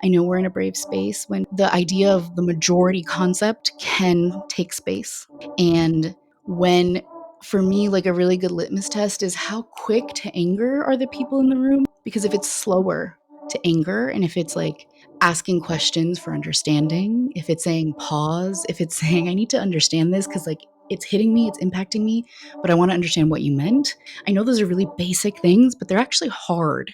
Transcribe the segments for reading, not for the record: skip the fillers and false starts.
I know we're in a brave space when the idea of the majority concept can take space. And when, for me, like a really good litmus test is how quick to anger are the people in the room? Because if it's slower to anger, and if it's like asking questions for understanding, if it's saying pause, if it's saying, I need to understand this because like it's hitting me, it's impacting me, but I want to understand what you meant. I know those are really basic things, but they're actually hard.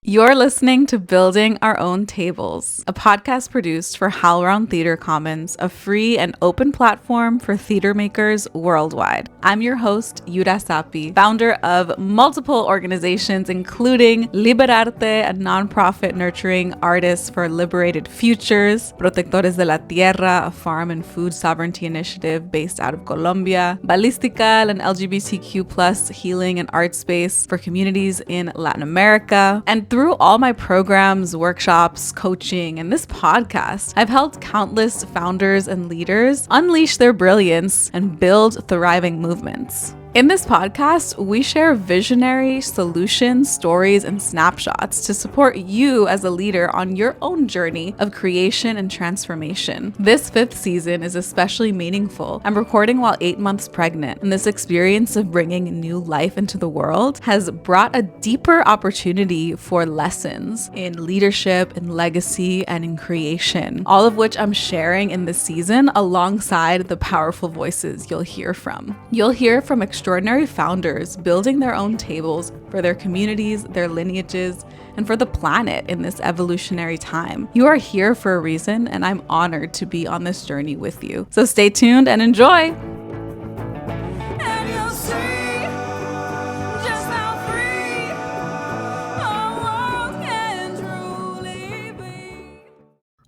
You're listening to Building Our Own Tables, a podcast produced for HowlRound Theater Commons, a free and open platform for theater makers worldwide. I'm your host, Yura Sapi, founder of multiple organizations, including Liberarte, a nonprofit nurturing artists for liberated futures, Protectores de la Tierra, a farm and food sovereignty initiative based out of Colombia, Balística, an LGBTQ+ healing and art space for communities in Latin America, and through all my programs, workshops, coaching, and this podcast, I've helped countless founders and leaders unleash their brilliance and build thriving movements. In this podcast, we share visionary solutions, stories, and snapshots to support you as a leader on your own journey of creation and transformation. This 5th season is especially meaningful. I'm recording while 8 months pregnant, and this experience of bringing new life into the world has brought a deeper opportunity for lessons in leadership, in legacy, and in creation, all of which I'm sharing in this season alongside the powerful voices you'll hear from. You'll hear from extraordinary founders building their own tables for their communities, their lineages, and for the planet in this evolutionary time. You are here for a reason, and I'm honored to be on this journey with you. So stay tuned and enjoy.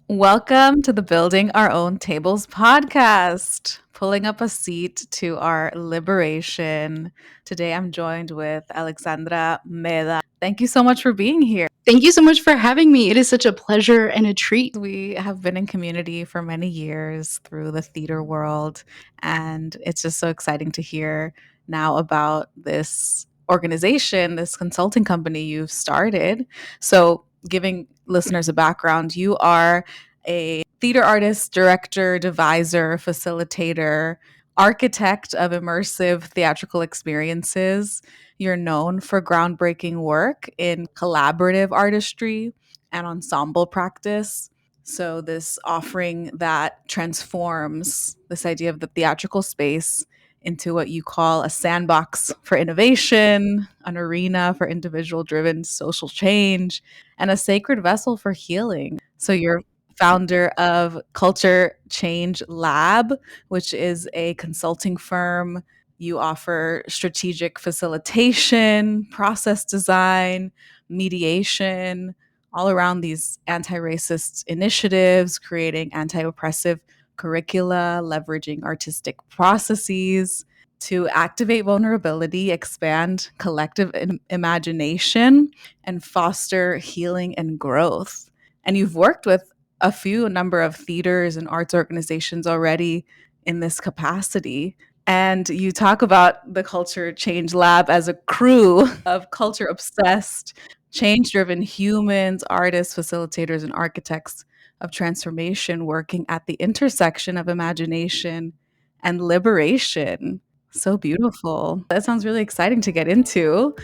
Welcome to the Building Our Own Tables podcast, pulling up a seat to our liberation. Today I'm joined with Alexandra Meda. Thank you so much for being here. Thank you so much for having me. It is such a pleasure and a treat. We have been in community for many years through the theater world, and it's just so exciting to hear now about this organization, this consulting company you've started. So, giving listeners a background, you are a theater artist, director, deviser, facilitator, architect of immersive theatrical experiences. You're known for groundbreaking work in collaborative artistry and ensemble practice. So, this offering that transforms this idea of the theatrical space into what you call a sandbox for innovation, an arena for individual driven social change, and a sacred vessel for healing. So, you're founder of Culture Change Lab, which is a consulting firm. You offer strategic facilitation, process design, mediation, all around these anti-racist initiatives, creating anti-oppressive curricula, leveraging artistic processes to activate vulnerability, expand collective imagination, and foster healing and growth. And you've worked with a number of theaters and arts organizations already in this capacity. And you talk about the Culture Change Lab as a crew of culture obsessed, change driven humans, artists, facilitators, and architects of transformation working at the intersection of imagination and liberation. So beautiful. That sounds really exciting to get into.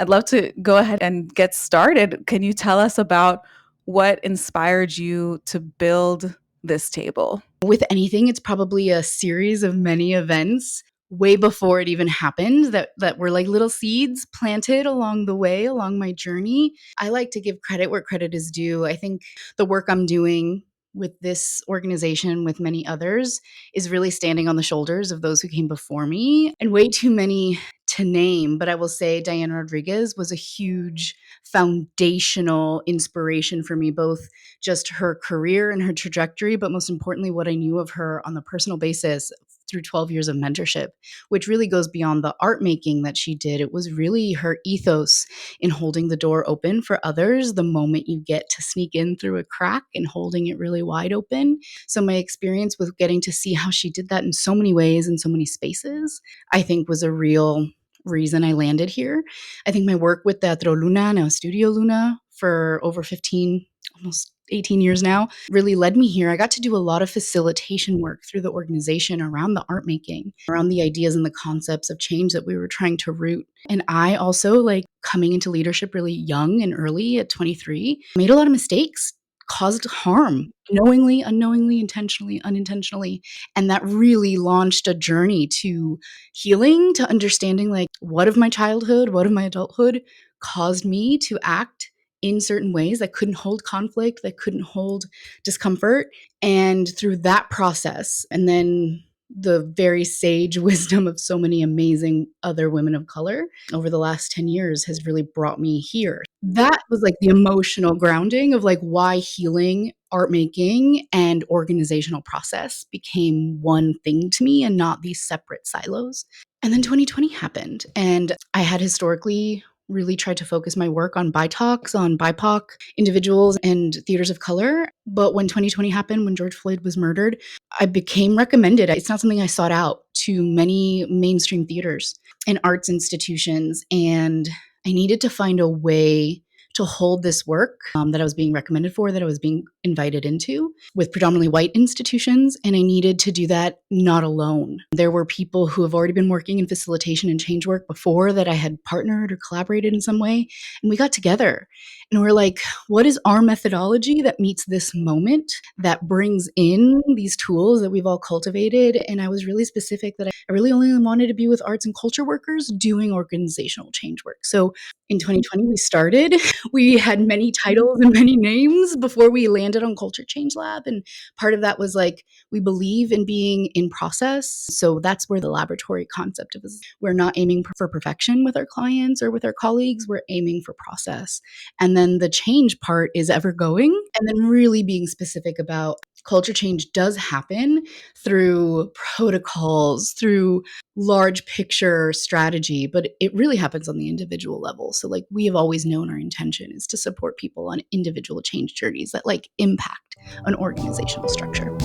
I'd love to go ahead and get started. Can you tell us about what inspired you to build this table? With anything, it's probably a series of many events way before it even happened that were like little seeds planted along the way, along my journey. I like to give credit where credit is due. I think the work I'm doing with this organization, with many others, is really standing on the shoulders of those who came before me, and way too many to name. But I will say Diana Rodriguez was a huge foundational inspiration for me, both just her career and her trajectory, but most importantly, what I knew of her on the personal basis through 12 years of mentorship, which really goes beyond the art making that she did. It was really her ethos in holding the door open for others the moment you get to sneak in through a crack and holding it really wide open. So my experience with getting to see how she did that in so many ways in so many spaces, I think was a real reason I landed here. I think my work with Teatro Luna, now Studio Luna, for over 15, almost 18 years now, really led me here. I got to do a lot of facilitation work through the organization around the art making, around the ideas and the concepts of change that we were trying to root. And I also, like, coming into leadership really young and early at 23, made a lot of mistakes, caused harm knowingly, unknowingly, intentionally, unintentionally. And that really launched a journey to healing, to understanding, like, what of my childhood, what of my adulthood caused me to act in certain ways that couldn't hold conflict, that couldn't hold discomfort. And through that process, and then the very sage wisdom of so many amazing other women of color over the last 10 years has really brought me here. That was like the emotional grounding of like why healing, art making, and organizational process became one thing to me and not these separate silos. And then 2020 happened, and I had historically really tried to focus my work on BIPOCs, on BIPOC individuals and theaters of color. But when 2020 happened, when George Floyd was murdered, I became recommended. It's not something I sought out, to many mainstream theaters and arts institutions. And I needed to find a way to hold this work that I was being recommended for, that I was being invited into with predominantly white institutions. And I needed to do that not alone. There were people who have already been working in facilitation and change work before that I had partnered or collaborated in some way. And we got together and we're like, what is our methodology that meets this moment, that brings in these tools that we've all cultivated? And I was really specific that I really only wanted to be with arts and culture workers doing organizational change work. So in 2020, we started. We had many titles and many names before we landed on Culture Change Lab. And part of that was like, we believe in being in process. So that's where the laboratory concept of is. We're not aiming for perfection with our clients or with our colleagues. We're aiming for process. And then the change part is ever going. And then really being specific about culture change does happen through protocols, through large picture strategy, but it really happens on the individual level. So like we have always known our intention is to support people on individual change journeys that like impact an organizational structure.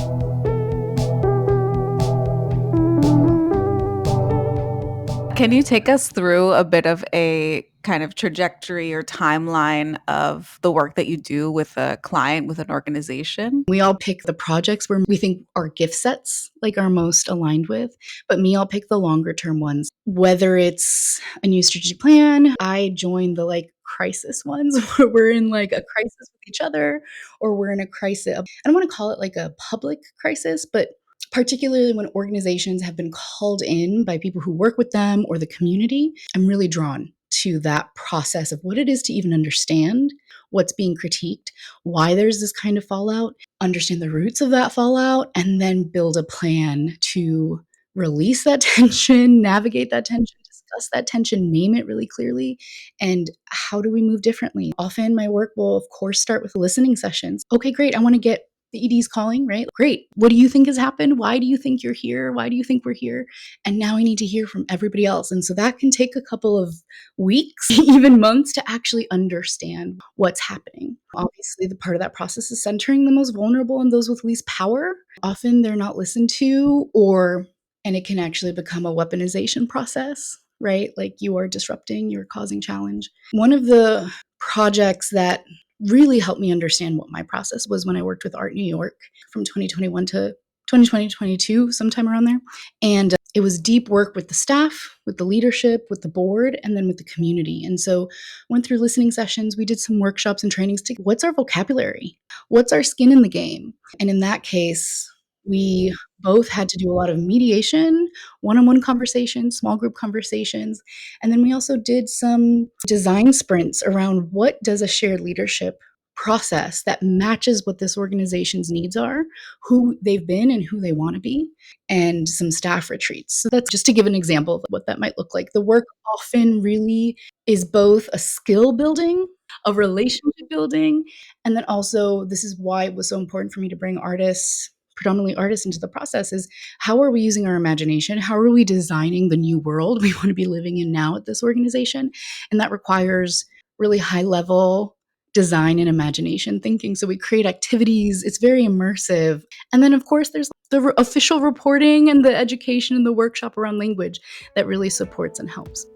Can you take us through a bit of a kind of trajectory or timeline of the work that you do with a client, with an organization? We all pick the projects where we think our gift sets like are most aligned with, but me, I'll pick the longer term ones. Whether it's a new strategic plan, I join the like crisis ones where we're in like a crisis with each other, or we're in a crisis. I don't want to call it like a public crisis, but particularly when organizations have been called in by people who work with them or the community, I'm really drawn to that process of what it is to even understand what's being critiqued, why there's this kind of fallout, understand the roots of that fallout, and then build a plan to release that tension, navigate that tension, discuss that tension, name it really clearly, and how do we move differently? Often my work will, of course, start with listening sessions. Okay, great. I want to get the ED's calling, right? Great. What do you think has happened? Why do you think you're here? Why do you think we're here? And now I need to hear from everybody else. And so that can take a couple of weeks, even months, to actually understand what's happening. Obviously, the part of that process is centering the most vulnerable and those with least power. Often they're not listened to, and it can actually become a weaponization process, right? Like you are disrupting, you're causing challenge. One of the projects that really helped me understand what my process was when I worked with Art New York from 2021 to 2022, sometime around there. And it was deep work with the staff, with the leadership, with the board, and then with the community. And so went through listening sessions. We did some workshops and trainings to what's our vocabulary? What's our skin in the game? And in that case, we both had to do a lot of mediation, one-on-one conversations, small group conversations. And then we also did some design sprints around what does a shared leadership process that matches what this organization's needs are, who they've been and who they want to be, and some staff retreats. So that's just to give an example of what that might look like. The work often really is both a skill building, a relationship building, and then also this is why it was so important for me to bring artists predominantly artists into the process is how are we using our imagination? How are we designing the new world we want to be living in now at this organization? And that requires really high level design and imagination thinking. So we create activities, it's very immersive. And then, of course, there's the official reporting and the education and the workshop around language that really supports and helps.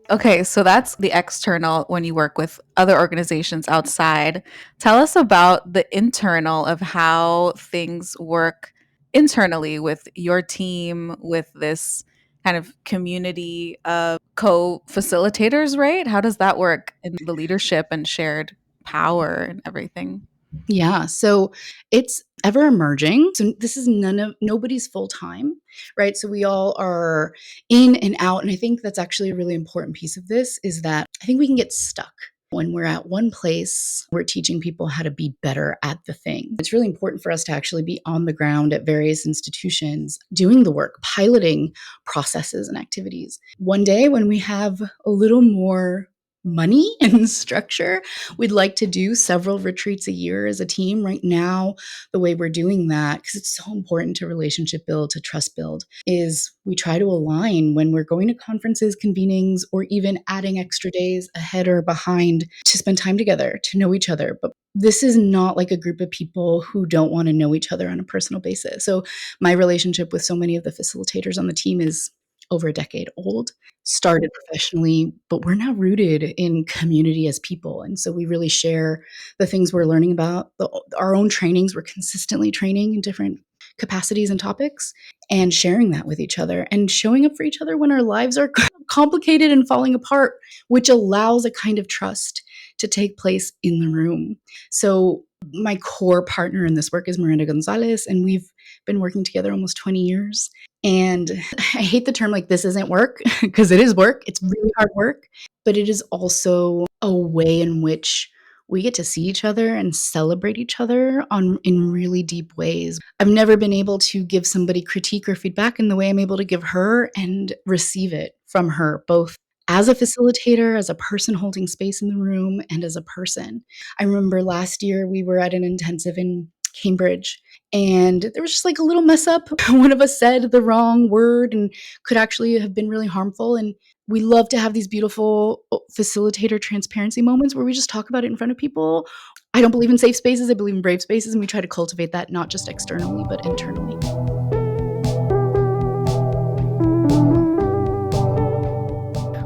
Okay, so that's the external when you work with other organizations outside. Tell us about the internal of how things work internally with your team, with this kind of community of co facilitators, right? How does that work in the leadership and shared power and everything? Yeah, so it's ever emerging. So this is nobody's full time, right? So we all are in and out. And I think that's actually a really important piece of this is that I think we can get stuck when we're at one place, we're teaching people how to be better at the thing. It's really important for us to actually be on the ground at various institutions, doing the work, piloting processes and activities. One day when we have a little more money and structure, we'd like to do several retreats a year as a team. Right now, the way we're doing that, because it's so important to relationship build, to trust build, is we try to align when we're going to conferences, convenings, or even adding extra days ahead or behind to spend time together, to know each other. But this is not like a group of people who don't want to know each other on a personal basis. So my relationship with so many of the facilitators on the team is over a decade old, started professionally, but we're now rooted in community as people. And so we really share the things we're learning about, our own trainings. We're consistently training in different capacities and topics and sharing that with each other and showing up for each other when our lives are complicated and falling apart, which allows a kind of trust to take place in the room. So my core partner in this work is Miranda Gonzalez, and we've been working together almost 20 years. And I hate the term like this isn't work because it is work. It's really hard work, but it is also a way in which we get to see each other and celebrate each other on in really deep ways. I've never been able to give somebody critique or feedback in the way I'm able to give her and receive it from her, both as a facilitator, as a person holding space in the room, and as a person. I remember last year we were at an intensive in Cambridge, and there was just like a little mess up. One of us said the wrong word and could actually have been really harmful. And we love to have these beautiful facilitator transparency moments where we just talk about it in front of people. I don't believe in safe spaces, I believe in brave spaces, and we try to cultivate that not just externally, but internally.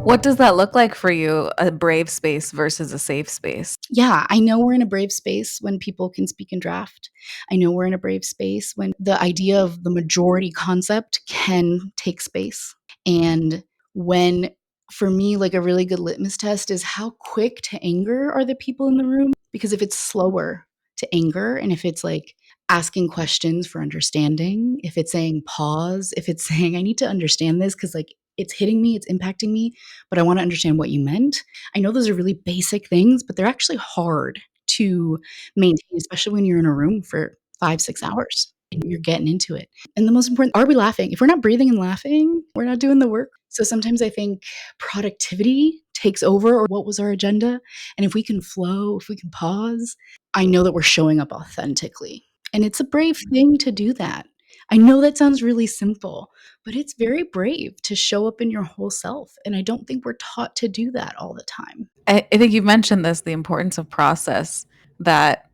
What does that look like for you, a brave space versus a safe space? Yeah, I know we're in a brave space when people can speak in draft. I know we're in a brave space when the idea of the majority concept can take space. And when, for me, like a really good litmus test is how quick to anger are the people in the room? Because if it's slower to anger, and if it's like asking questions for understanding, if it's saying pause, if it's saying, I need to understand this because like it's hitting me, it's impacting me, but I want to understand what you meant. I know those are really basic things, but they're actually hard to maintain, especially when you're in a room for 5, 6 hours and you're getting into it. And the most important, are we laughing? If we're not breathing and laughing, we're not doing the work. So sometimes I think productivity takes over, or what was our agenda? And if we can flow, if we can pause, I know that we're showing up authentically. And it's a brave thing to do that. I know that sounds really simple, but it's very brave to show up in your whole self. And I don't think we're taught to do that all the time. I think you've mentioned this, the importance of process, that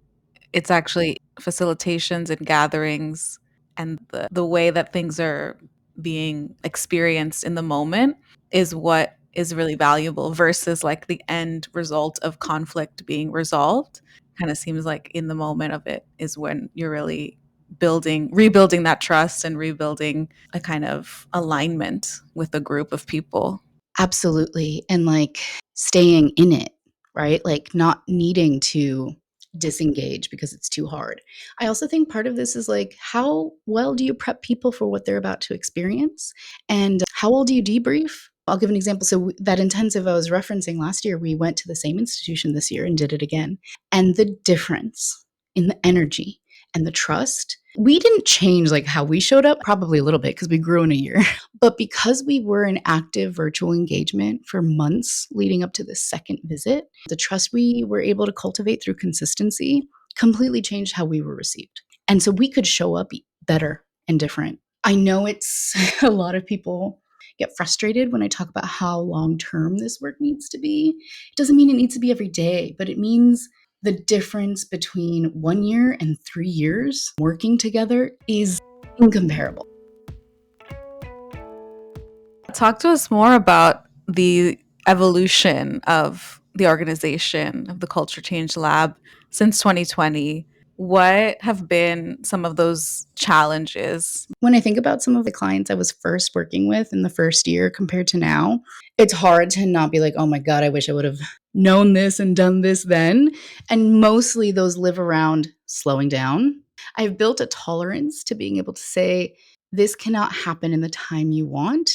it's actually facilitations and gatherings and the way that things are being experienced in the moment is what is really valuable versus like the end result of conflict being resolved. Kind of seems like in the moment of it is when you're really rebuilding that trust and rebuilding a kind of alignment with a group of people. Absolutely. And like staying in it, right? Like not needing to disengage because it's too hard. I also think part of this is like, how well do you prep people for what they're about to experience? And how well do you debrief? I'll give an example. So, that intensive I was referencing last year, we went to the same institution this year and did it again. And the difference in the energy and the trust, we didn't change like how we showed up, probably a little bit because we grew in a year. But because we were in active virtual engagement for months leading up to the second visit, the trust we were able to cultivate through consistency completely changed how we were received. And so we could show up better and different. I know it's a lot of people get frustrated when I talk about how long term this work needs to be. It doesn't mean it needs to be every day, but it means the difference between 1 year and 3 years working together is incomparable. Talk to us more about the evolution of the organization, of the Culture Change Lab since 2020. What have been some of those challenges? When I think about some of the clients I was first working with in the first year compared to now, it's hard to not be like, oh my God, I wish I would have known this and done this then. And mostly those live around slowing down. I've built a tolerance to being able to say, this cannot happen in the time you want.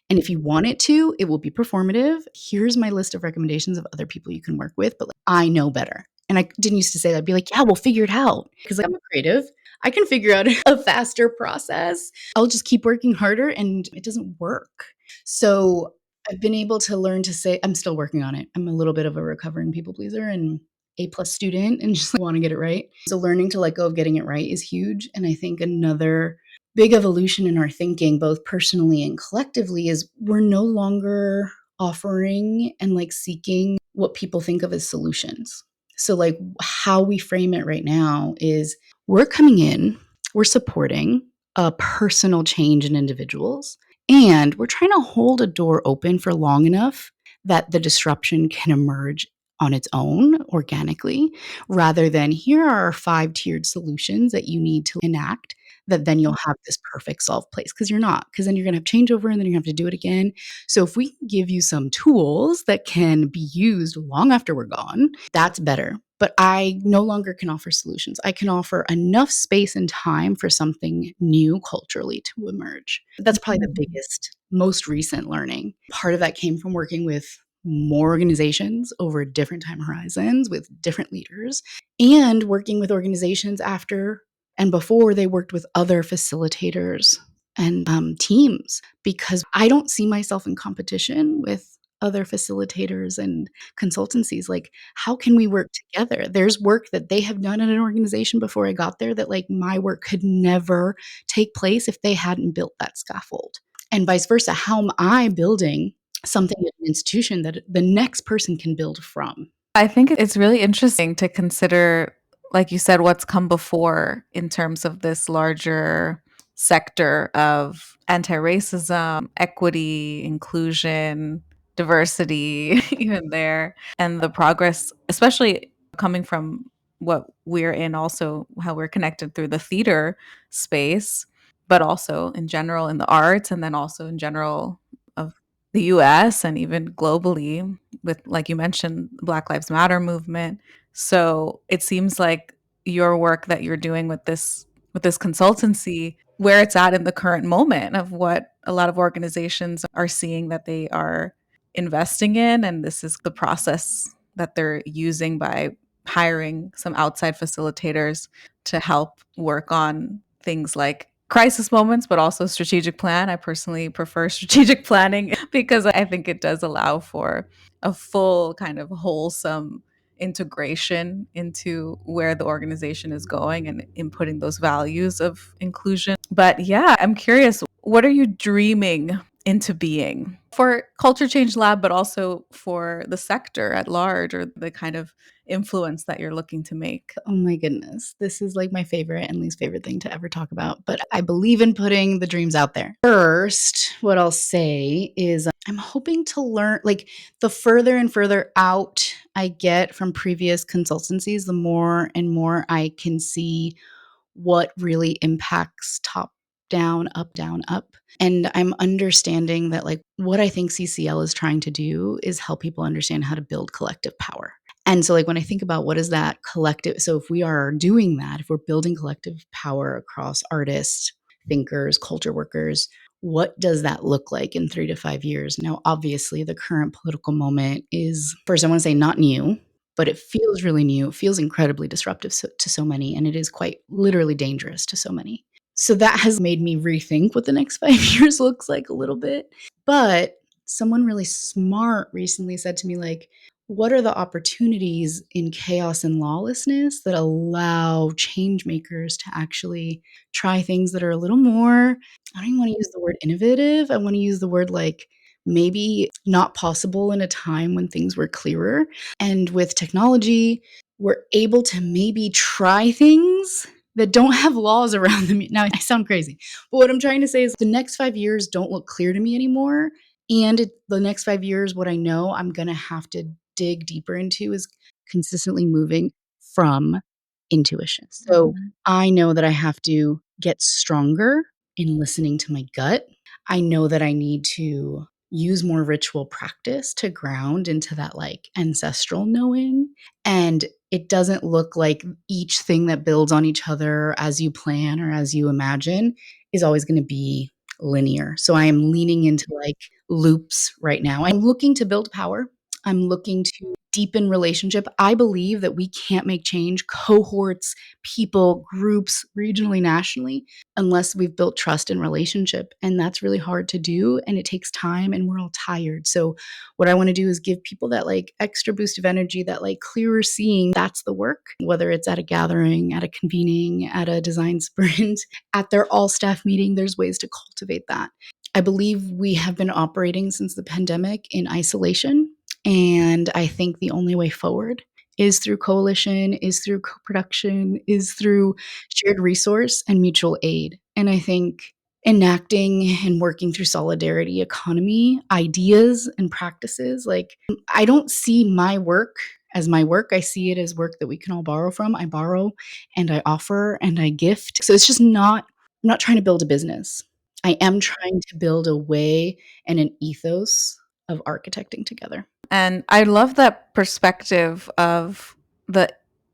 And if you want it to, it will be performative. Here's my list of recommendations of other people you can work with, but like, I know better. And I didn't used to say that. I'd be like, yeah, we'll figure it out. Because like, I'm a creative. I can figure out a faster process. I'll just keep working harder and it doesn't work. So I've been able to learn to say, I'm still working on it. I'm a little bit of a recovering people pleaser and A+ student and just want to get it right. So learning to let go of getting it right is huge. And I think another big evolution in our thinking, both personally and collectively, is we're no longer offering and like seeking what people think of as solutions. So like how we frame it right now is we're coming in, we're supporting a personal change in individuals, and we're trying to hold a door open for long enough that the disruption can emerge on its own organically, rather than here are our 5 tiered solutions that you need to enact, that then you'll have this perfect solved place. Because you're not, because then you're going to have changeover and then you're going to have to do it again. So if we can give you some tools that can be used long after we're gone, that's better. But I no longer can offer solutions. I can offer enough space and time for something new culturally to emerge. That's probably the biggest, most recent learning. Part of that came from working with more organizations over different time horizons with different leaders, and working with organizations after and before they worked with other facilitators and teams, because I don't see myself in competition with other facilitators and consultancies. Like, how can we work together? There's work that they have done in an organization before I got there that like my work could never take place if they hadn't built that scaffold. And vice versa. How am I building something at an institution that the next person can build from? I think it's really interesting to consider, like you said, what's come before in terms of this larger sector of anti racism, equity, inclusion, diversity, even there, and the progress, especially coming from what we're in, also how we're connected through the theater space, but also in general in the arts, and then also in general of the US and even globally with, like you mentioned, Black Lives Matter movement. So it seems like your work that you're doing with this consultancy, where it's at in the current moment of what a lot of organizations are seeing that they are investing in, and this is the process that they're using by hiring some outside facilitators to help work on things like crisis moments, but also strategic plan. I personally prefer strategic planning because I think it does allow for a full kind of wholesome integration into where the organization is going and inputting those values of inclusion. But yeah, I'm curious, what are you dreaming into being for Culture Change Lab, but also for the sector at large, or the kind of influence that you're looking to make? Oh my goodness. This is like my favorite and least favorite thing to ever talk about, but I believe in putting the dreams out there. First, what I'll say is I'm hoping to learn, like, the further and further out I get from previous consultancies, the more and more I can see what really impacts top down, up, down, up. And I'm understanding that, like, what I think CCL is trying to do is help people understand how to build collective power. And so, like, when I think about what is that collective, so if we are doing that, if we're building collective power across artists, thinkers, culture workers, what does that look like in 3 to 5 years? Now, obviously, the current political moment is, first, I want to say not new, but it feels really new. It feels incredibly disruptive to so many, and it is quite literally dangerous to so many. So that has made me rethink what the next 5 years looks like a little bit. But someone really smart recently said to me, like, what are the opportunities in chaos and lawlessness that allow change makers to actually try things that are a little more, I don't even want to use the word innovative. I want to use the word like maybe not possible in a time when things were clearer. And with technology, we're able to maybe try things that don't have laws around them. Now, I sound crazy, but what I'm trying to say is the next 5 years don't look clear to me anymore. And the next 5 years, what I know I'm going to have to dig deeper into is consistently moving from intuition. So I know that I have to get stronger in listening to my gut. I know that I need to use more ritual practice to ground into that like ancestral knowing. And it doesn't look like each thing that builds on each other as you plan or as you imagine is always going to be linear. So I am leaning into like loops right now. I'm looking to build power. I'm looking to deepen relationship. I believe that we can't make change, cohorts, people, groups, regionally, nationally, unless we've built trust and relationship. And that's really hard to do. And it takes time and we're all tired. So what I want to do is give people that like extra boost of energy, that like clearer seeing. That's the work, whether it's at a gathering, at a convening, at a design sprint, at their all staff meeting, there's ways to cultivate that. I believe we have been operating since the pandemic in isolation. And I think the only way forward is through coalition, is through co production, is through shared resource and mutual aid. And I think enacting and working through solidarity economy ideas and practices, like I don't see my work as my work. I see it as work that we can all borrow from. I borrow and I offer and I gift. So it's just not, I'm not trying to build a business. I am trying to build a way and an ethos of architecting together. And I love that perspective of the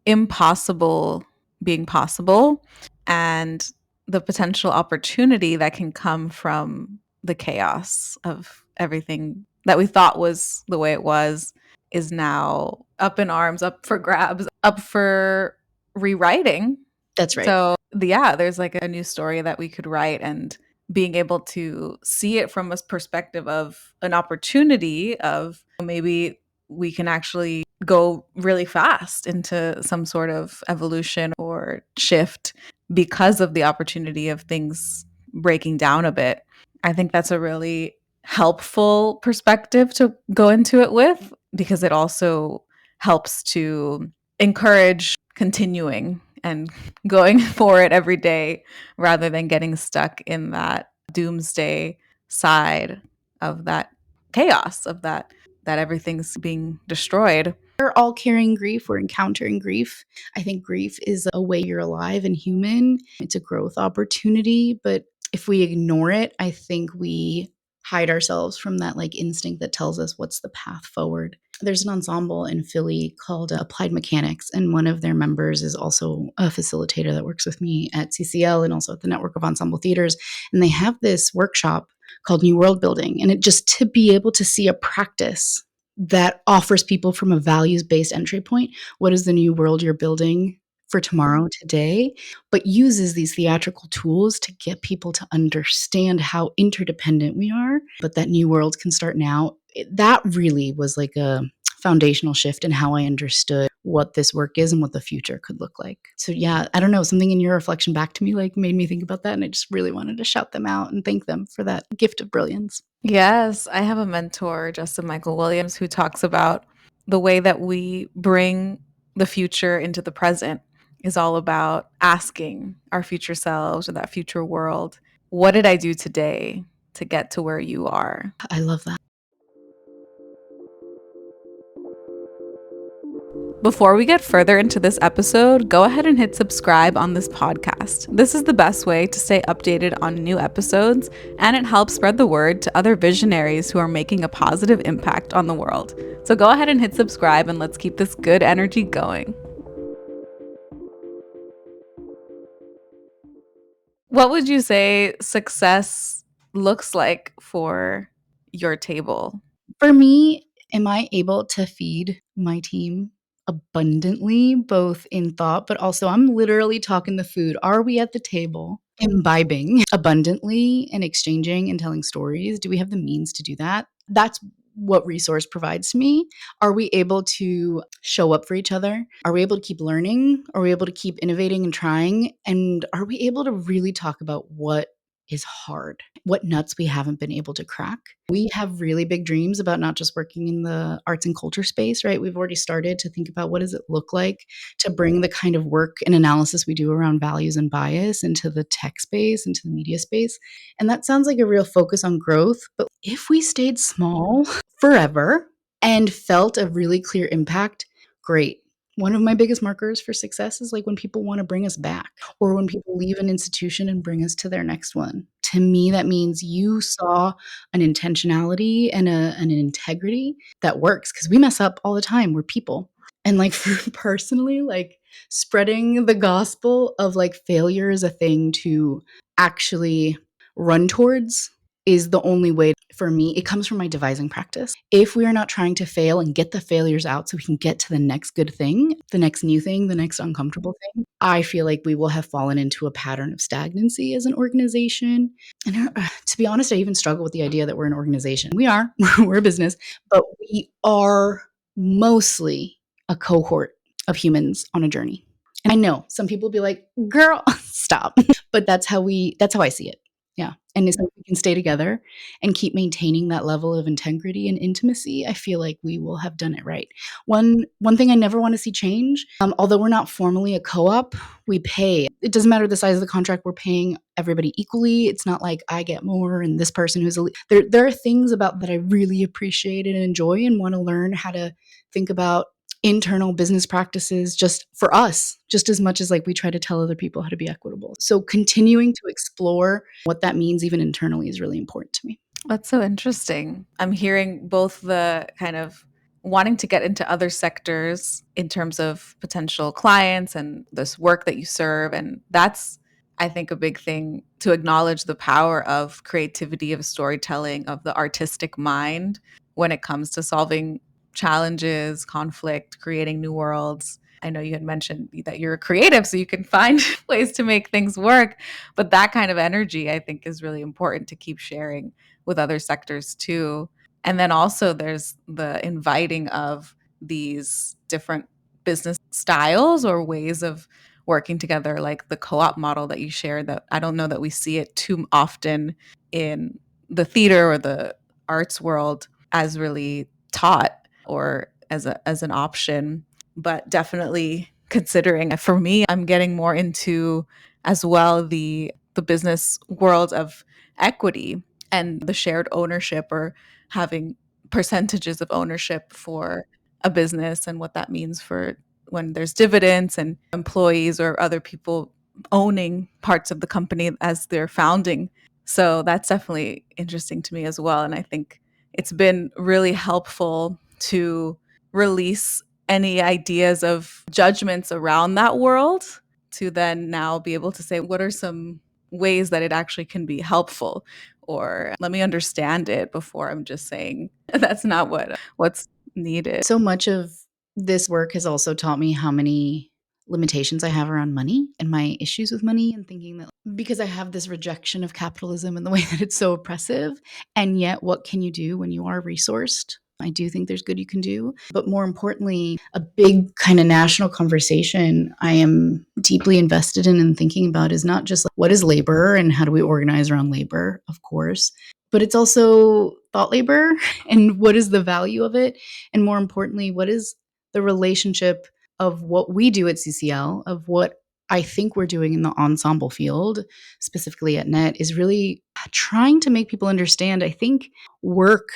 impossible being possible and the potential opportunity that can come from the chaos of everything that we thought was the way it was is now up in arms, up for grabs, up for rewriting. That's right. So, yeah, there's like a new story that we could write, and being able to see it from a perspective of an opportunity of maybe we can actually go really fast into some sort of evolution or shift because of the opportunity of things breaking down a bit. I think that's a really helpful perspective to go into it with, because it also helps to encourage continuing and going for it every day rather than getting stuck in that doomsday side of that chaos, of that everything's being destroyed. We're all carrying grief. We're encountering grief. I think grief is a way you're alive and human. It's a growth opportunity. But if we ignore it, I think we hide ourselves from that like instinct that tells us what's the path forward. There's an ensemble in Philly called Applied Mechanics, and one of their members is also a facilitator that works with me at CCL and also at the Network of Ensemble Theaters. And they have this workshop called New World Building. And it just to be able to see a practice that offers people from a values-based entry point, what is the new world you're building for tomorrow, today, but uses these theatrical tools to get people to understand how interdependent we are, but that new world can start now. That really was like a foundational shift in how I understood what this work is and what the future could look like. So yeah, I don't know, something in your reflection back to me like made me think about that, and I just really wanted to shout them out and thank them for that gift of brilliance. Yes, I have a mentor, Justin Michael Williams, who talks about the way that we bring the future into the present is all about asking our future selves or that future world, what did I do today to get to where you are? I love that. Before we get further into this episode, go ahead and hit subscribe on this podcast. This is the best way to stay updated on new episodes, and it helps spread the word to other visionaries who are making a positive impact on the world. So go ahead and hit subscribe, and let's keep this good energy going. What would you say success looks like for your table? For me, am I able to feed my team abundantly, both in thought, but also I'm literally talking the food. Are we at the table imbibing abundantly and exchanging and telling stories? Do we have the means to do that? That's what resource provides to me. Are we able to show up for each other? Are we able to keep learning? Are we able to keep innovating and trying? And are we able to really talk about what is hard, what nuts we haven't been able to crack? We have really big dreams about not just working in the arts and culture space, right? We've already started to think about what does it look like to bring the kind of work and analysis we do around values and bias into the tech space, into the media space. And that sounds like a real focus on growth. But if we stayed small forever and felt a really clear impact, great. One of my biggest markers for success is like when people want to bring us back or when people leave an institution and bring us to their next one. To me, that means you saw an intentionality and an integrity that works because we mess up all the time. We're people. And like for personally, like spreading the gospel of like failure is a thing to actually run towards is the only way for me. It comes from my devising practice. If we are not trying to fail and get the failures out so we can get to the next good thing, the next new thing, the next uncomfortable thing, I feel like we will have fallen into a pattern of stagnancy as an organization. And to be honest, I even struggle with the idea that we're an organization. We are, we're a business, but we are mostly a cohort of humans on a journey. And I know some people will be like, girl, stop. But that's how I see it. Yeah. And as long as we can stay together and keep maintaining that level of integrity and intimacy, I feel like we will have done it right. One thing I never want to see change, although we're not formally a co-op, we pay. It doesn't matter the size of the contract, we're paying everybody equally. It's not like I get more and this person who's there are things about that I really appreciate and enjoy and want to learn how to think about internal business practices just for us, just as much as like we try to tell other people how to be equitable. So continuing to explore what that means even internally is really important to me. That's so interesting. I'm hearing both the kind of wanting to get into other sectors in terms of potential clients and this work that you serve. And that's, I think, a big thing to acknowledge the power of creativity, of storytelling, of the artistic mind when it comes to solving challenges, conflict, creating new worlds. I know you had mentioned that you're a creative, so you can find ways to make things work. But that kind of energy, I think, is really important to keep sharing with other sectors too. And then also there's the inviting of these different business styles or ways of working together, like the co-op model that you shared, that I don't know that we see it too often in the theater or the arts world as really taught or as an option. But definitely considering, for me, I'm getting more into as well the business world of equity and the shared ownership or having percentages of ownership for a business and what that means for when there's dividends and employees or other people owning parts of the company as they're founding. So that's definitely interesting to me as well. And I think it's been really helpful to release any ideas of judgments around that world to then now be able to say, what are some ways that it actually can be helpful, or let me understand it before I'm just saying that's not what's needed. So much of this work has also taught me how many limitations I have around money and my issues with money and thinking that because I have this rejection of capitalism and the way that it's so oppressive, and yet what can you do when you are resourced? I do think there's good you can do. But more importantly, a big kind of national conversation I am deeply invested in and thinking about is not just like what is labor and how do we organize around labor, of course, but it's also thought labor and what is the value of it? And more importantly, what is the relationship of what we do at CCL, of what I think we're doing in the ensemble field, specifically at NET, is really trying to make people understand, I think, work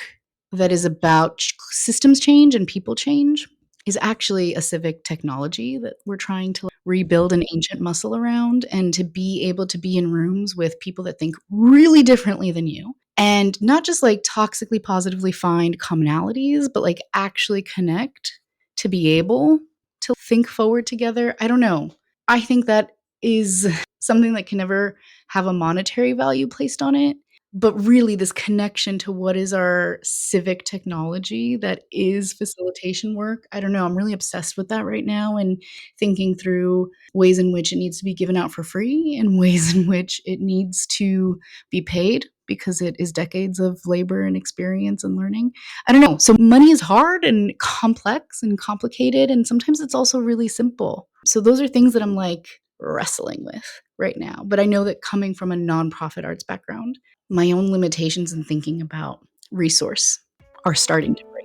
that is about systems change and people change is actually a civic technology that we're trying to rebuild an ancient muscle around and to be able to be in rooms with people that think really differently than you and not just like toxically positively find commonalities, but like actually connect to be able to think forward together. I don't know. I think that is something that can never have a monetary value placed on it, but really this connection to what is our civic technology that is facilitation work. I don't know. I'm really obsessed with that right now and thinking through ways in which it needs to be given out for free and ways in which it needs to be paid because it is decades of labor and experience and learning. I don't know. So money is hard and complex and complicated, and sometimes it's also really simple. So those are things that I'm like wrestling with right now. But I know that coming from a nonprofit arts background, my own limitations in thinking about resource are starting to break.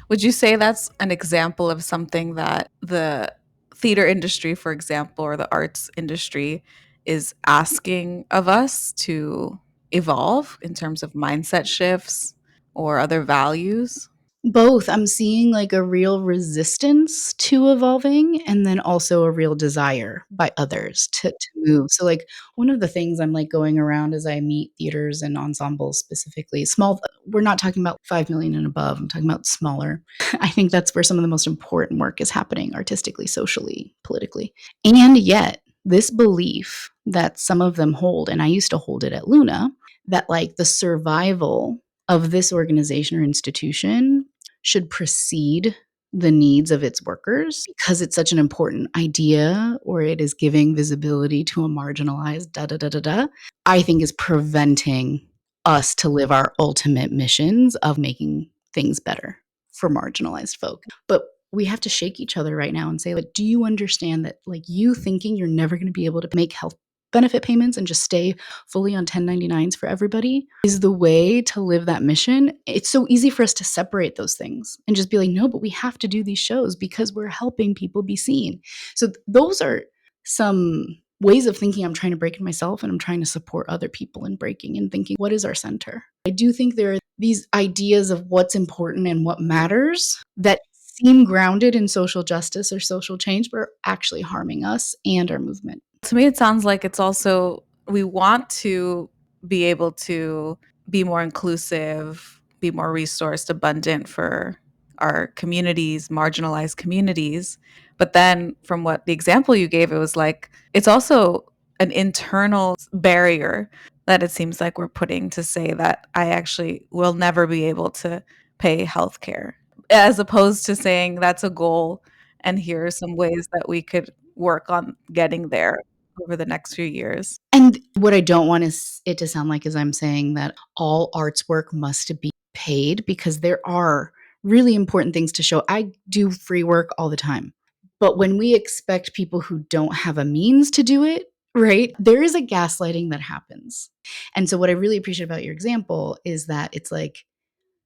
Would you say that's an example of something that the theater industry, for example, or the arts industry is asking of us to evolve in terms of mindset shifts or other values? Both. I'm seeing like a real resistance to evolving and then also a real desire by others to move. So like one of the things I'm like going around as I meet theaters and ensembles specifically, small, we're not talking about 5 million and above. I'm talking about smaller. I think that's where some of the most important work is happening artistically, socially, politically. And yet this belief that some of them hold, and I used to hold it at Luna, that like the survival of this organization or institution should precede the needs of its workers because it's such an important idea or it is giving visibility to a marginalized da da da da da, I think is preventing us to live our ultimate missions of making things better for marginalized folk. But we have to shake each other right now and say, like, do you understand that like you thinking you're never going to be able to make health benefit payments and just stay fully on 1099s for everybody is the way to live that mission? It's so easy for us to separate those things and just be like, no, but we have to do these shows because we're helping people be seen. So those are some ways of thinking I'm trying to break in myself, and I'm trying to support other people in breaking and thinking, what is our center? I do think there are these ideas of what's important and what matters that seem grounded in social justice or social change, but are actually harming us and our movement. To me, it sounds like it's also we want to be able to be more inclusive, be more resourced, abundant for our communities, marginalized communities. But then, from what the example you gave, it was like it's also an internal barrier that it seems like we're putting to say that I actually will never be able to pay healthcare, as opposed to saying that's a goal and here are some ways that we could work on getting there over the next few years. And what I don't want is it to sound like is I'm saying that all arts work must be paid, because there are really important things to show. I do free work all the time. But when we expect people who don't have a means to do it, right, there is a gaslighting that happens. And so what I really appreciate about your example is that it's like,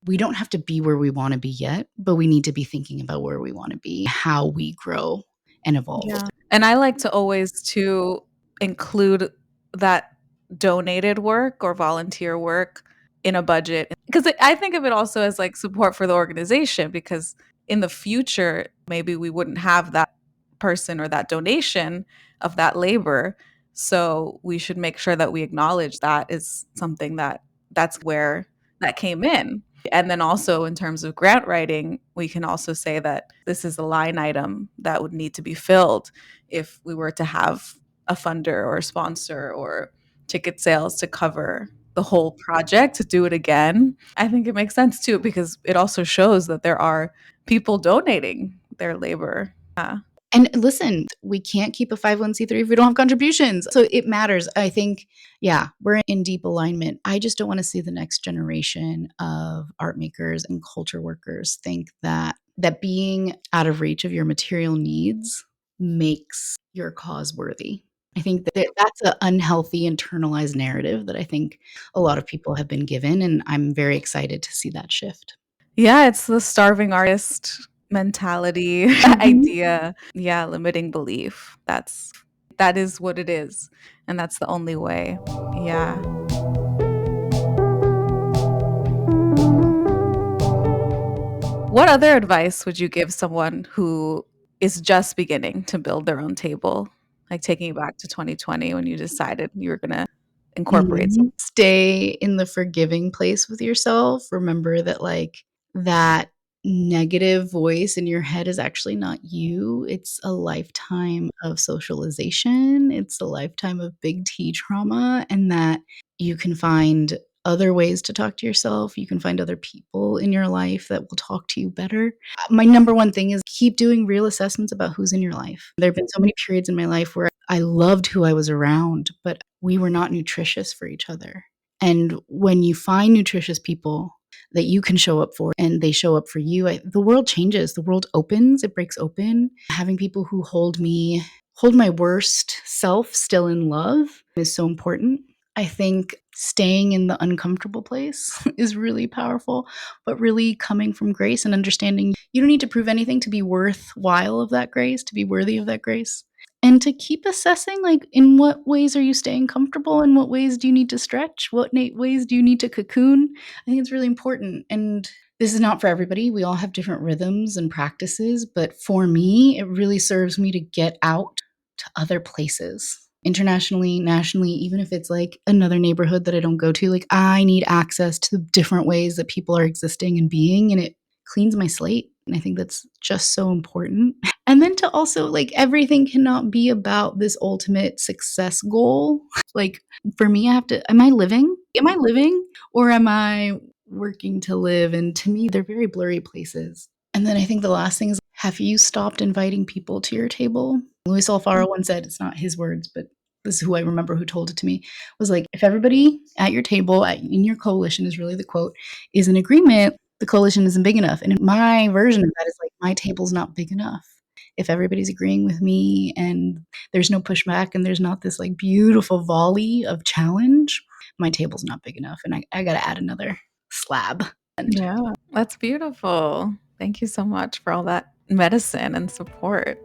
we don't have to be where we want to be yet, but we need to be thinking about where we want to be, how we grow and evolve. Yeah. And I like to always to include that donated work or volunteer work in a budget, because I think of it also as like support for the organization, because in the future maybe we wouldn't have that person or that donation of that labor. So we should make sure that we acknowledge that is something that's where that came in. And then also in terms of grant writing, we can also say that this is a line item that would need to be filled if we were to have a funder or a sponsor or ticket sales to cover the whole project to do it again. I think it makes sense too, because it also shows that there are people donating their labor. Yeah. And listen, we can't keep a 501(c)(3) if we don't have contributions. So it matters. I think, yeah, we're in deep alignment. I just don't want to see the next generation of art makers and culture workers think that being out of reach of your material needs makes your cause worthy. I think that that's an unhealthy internalized narrative that I think a lot of people have been given, and I'm very excited to see that shift. Yeah, it's the starving artist mentality Mhm. idea. Yeah, limiting belief. That is what it is. And that's the only way. Yeah. What other advice would you give someone who is just beginning to build their own table? Like taking you back to 2020 when you decided you were gonna incorporate some. Stay in the forgiving place with yourself. Remember that, like, that negative voice in your head is actually not you. It's a lifetime of socialization. It's a lifetime of big T trauma, and that you can find other ways to talk to yourself. You can find other people in your life that will talk to you better. My number one thing is keep doing real assessments about who's in your life. There have been so many periods in my life where I loved who I was around, but we were not nutritious for each other. And when you find nutritious people that you can show up for and they show up for you, the world changes. The world opens, it breaks open. Having people who hold my worst self still in love is so important. I think staying in the uncomfortable place is really powerful, but really coming from grace and understanding you don't need to prove anything to be worthwhile of that grace, to be worthy of that grace. And to keep assessing, like, in what ways are you staying comfortable? In what ways do you need to stretch? What ways do you need to cocoon? I think it's really important. And this is not for everybody. We all have different rhythms and practices. But for me, it really serves me to get out to other places, internationally, nationally, even if it's like another neighborhood that I don't go to. Like, I need access to the different ways that people are existing and being, and it cleans my slate. And I think that's just so important. And then to also, like, everything cannot be about this ultimate success goal. Like, for me, I have to, am I living? Am I living? Or am I working to live? And to me, they're very blurry places. And then I think the last thing is, have you stopped inviting people to your table? Luis Alfaro once said, it's not his words, but this is who I remember who told it to me, was like, if everybody at your table, in your coalition is really the quote, is in agreement, the coalition isn't big enough. And my version of that is like, my table's not big enough. If everybody's agreeing with me and there's no pushback and there's not this like beautiful volley of challenge, my table's not big enough. And I got to add another slab. Yeah, that's beautiful. Thank you so much for all that medicine and support.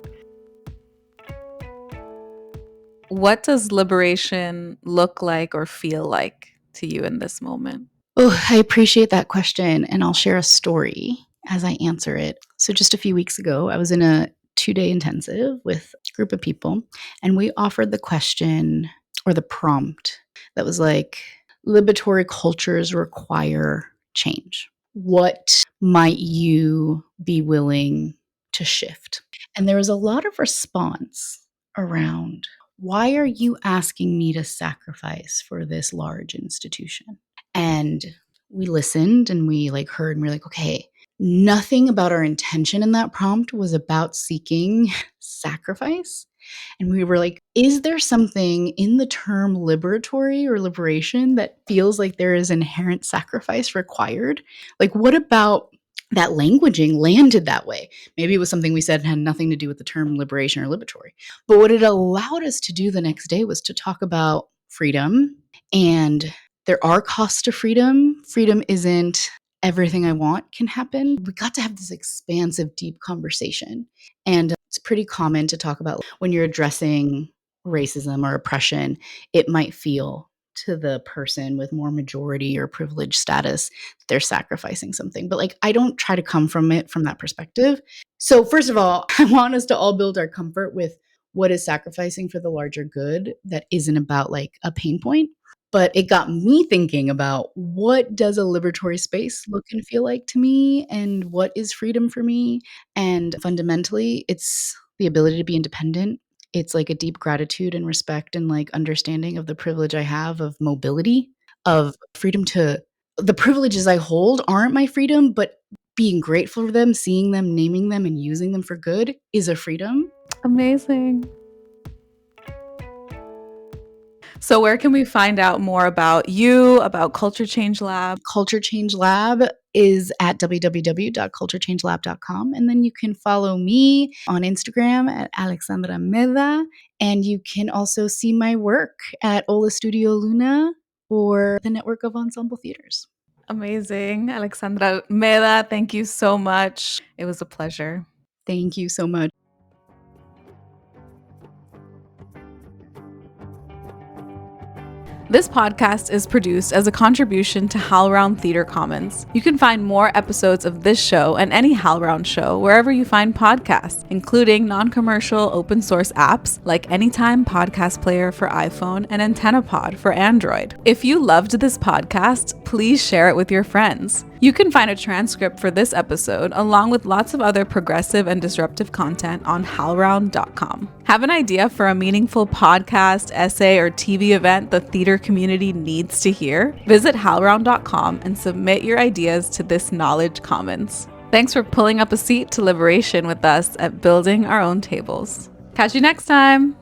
What does liberation look like or feel like to you in this moment? Oh, I appreciate that question. And I'll share a story as I answer it. So just a few weeks ago, I was in a 2-day intensive with a group of people, and we offered the question or the prompt that was like, liberatory cultures require change. What might you be willing to shift? And there was a lot of response around, why are you asking me to sacrifice for this large institution? And we listened and we like heard and we're like, okay, nothing about our intention in that prompt was about seeking sacrifice. And we were like, is there something in the term liberatory or liberation that feels like there is inherent sacrifice required? Like, what about that languaging landed that way? Maybe it was something we said and had nothing to do with the term liberation or liberatory. But what it allowed us to do the next day was to talk about freedom. And there are costs to freedom. Freedom isn't everything I want can happen. We got to have this expansive, deep conversation. And it's pretty common to talk about when you're addressing racism or oppression, it might feel to the person with more majority or privilege status that they're sacrificing something. But like, I don't try to come from it from that perspective. So first of all, I want us to all build our comfort with what is sacrificing for the larger good that isn't about like a pain point. But it got me thinking about, what does a liberatory space look and feel like to me? And what is freedom for me? And fundamentally, it's the ability to be independent. It's like a deep gratitude and respect and like understanding of the privilege I have of mobility, of freedom to, the privileges I hold aren't my freedom, but being grateful for them, seeing them, naming them, and using them for good is a freedom. Amazing. So where can we find out more about you, about Culture Change Lab? Culture Change Lab is at www.culturechangelab.com. And then you can follow me on Instagram at Alexandra Meda. And you can also see my work at Ola Studio Luna or the network of ensemble theaters. Amazing. Alexandra Meda, thank you so much. It was a pleasure. Thank you so much. This podcast is produced as a contribution to HowlRound Theater Commons. You can find more episodes of this show and any HowlRound show wherever you find podcasts, including non-commercial open source apps like Anytime Podcast Player for iPhone and AntennaPod for Android. If you loved this podcast, please share it with your friends. You can find a transcript for this episode along with lots of other progressive and disruptive content on howlround.com. Have an idea for a meaningful podcast, essay, or TV event the theater community needs to hear? Visit howlround.com and submit your ideas to this knowledge commons. Thanks for pulling up a seat to liberation with us at Building Our Own Tables. Catch you next time!